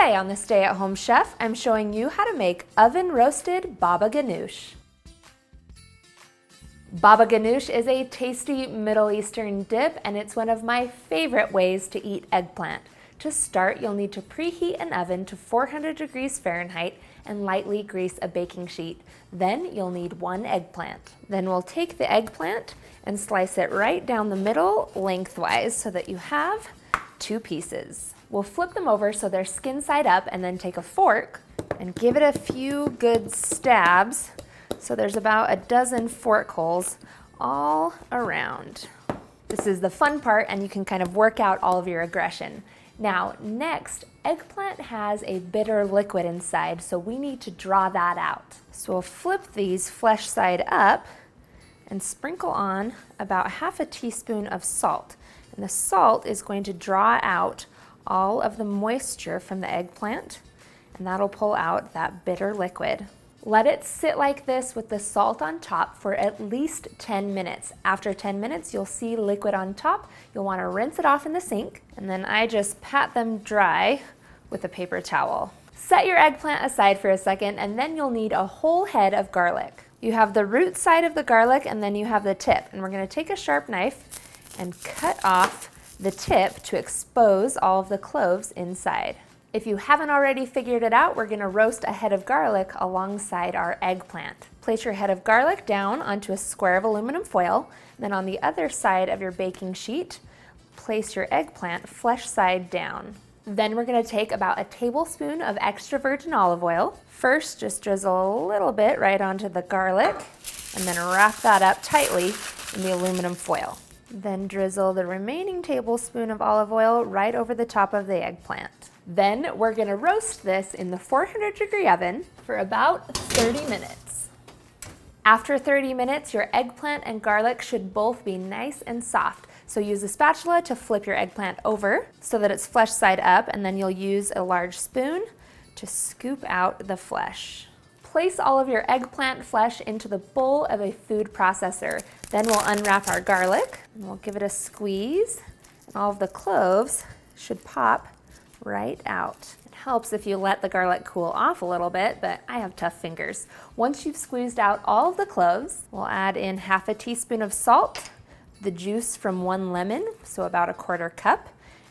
Today on the Stay at Home Chef, I'm showing you how to make oven roasted baba ganoush. Baba ganoush is a tasty Middle Eastern dip, and it's one of my favorite ways to eat eggplant. To start, you'll need to preheat an oven to 400 degrees Fahrenheit and lightly grease a baking sheet. Then you'll need 1 eggplant. Then we'll take the eggplant and slice it right down the middle lengthwise so that you have 2 pieces. We'll flip them over so they're skin side up, and then take a fork and give it a few good stabs so there's about a dozen fork holes all around. This is the fun part, and you can kind of work out all of your aggression. Now, next, eggplant has a bitter liquid inside, so we need to draw that out. So we'll flip these flesh side up and sprinkle on about half a teaspoon of salt. And the salt is going to draw out all of the moisture from the eggplant, and that'll pull out that bitter liquid. Let it sit like this with the salt on top for at least 10 minutes. After 10 minutes, you'll see liquid on top. You'll want to rinse it off in the sink, and then I just pat them dry with a paper towel. Set your eggplant aside for a second, and then you'll need a whole head of garlic. You have the root side of the garlic, and then you have the tip, and we're going to take a sharp knife and cut off the tip to expose all of the cloves inside. If you haven't already figured it out, we're going to roast a head of garlic alongside our eggplant. Place your head of garlic down onto a square of aluminum foil. Then on the other side of your baking sheet, place your eggplant flesh side down. Then we're going to take about a tablespoon of extra virgin olive oil. First, just drizzle a little bit right onto the garlic, and then wrap that up tightly in the aluminum foil. Then drizzle the remaining tablespoon of olive oil right over the top of the eggplant. Then we're going to roast this in the 400-degree oven for about 30 minutes. After 30 minutes, your eggplant and garlic should both be nice and soft. So use a spatula to flip your eggplant over so that it's flesh side up, and then you'll use a large spoon to scoop out the flesh. Place all of your eggplant flesh into the bowl of a food processor. Then we'll unwrap our garlic and we'll give it a squeeze, and all of the cloves should pop right out. It helps if you let the garlic cool off a little bit, but I have tough fingers. Once you've squeezed out all of the cloves, we'll add in half a teaspoon of salt, the juice from 1 lemon, so about a 1/4 cup,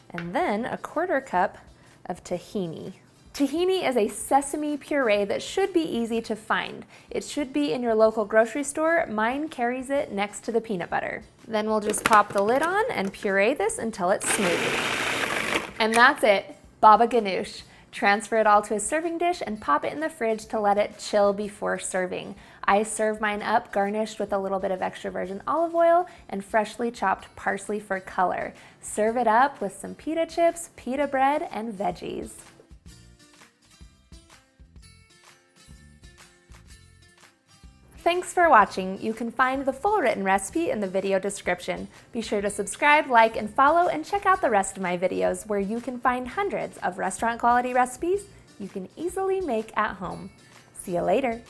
and then a 1/4 cup of tahini. Tahini is a sesame puree that should be easy to find. It should be in your local grocery store. Mine carries it next to the peanut butter. Then we'll just pop the lid on and puree this until it's smooth. And that's it, baba ganoush. Transfer it all to a serving dish and pop it in the fridge to let it chill before serving. I serve mine up garnished with a little bit of extra virgin olive oil and freshly chopped parsley for color. Serve it up with some pita chips, pita bread, and veggies. Thanks for watching. You can find the full written recipe in the video description. Be sure to subscribe, like, and follow, and check out the rest of my videos where you can find hundreds of restaurant quality recipes you can easily make at home. See you later.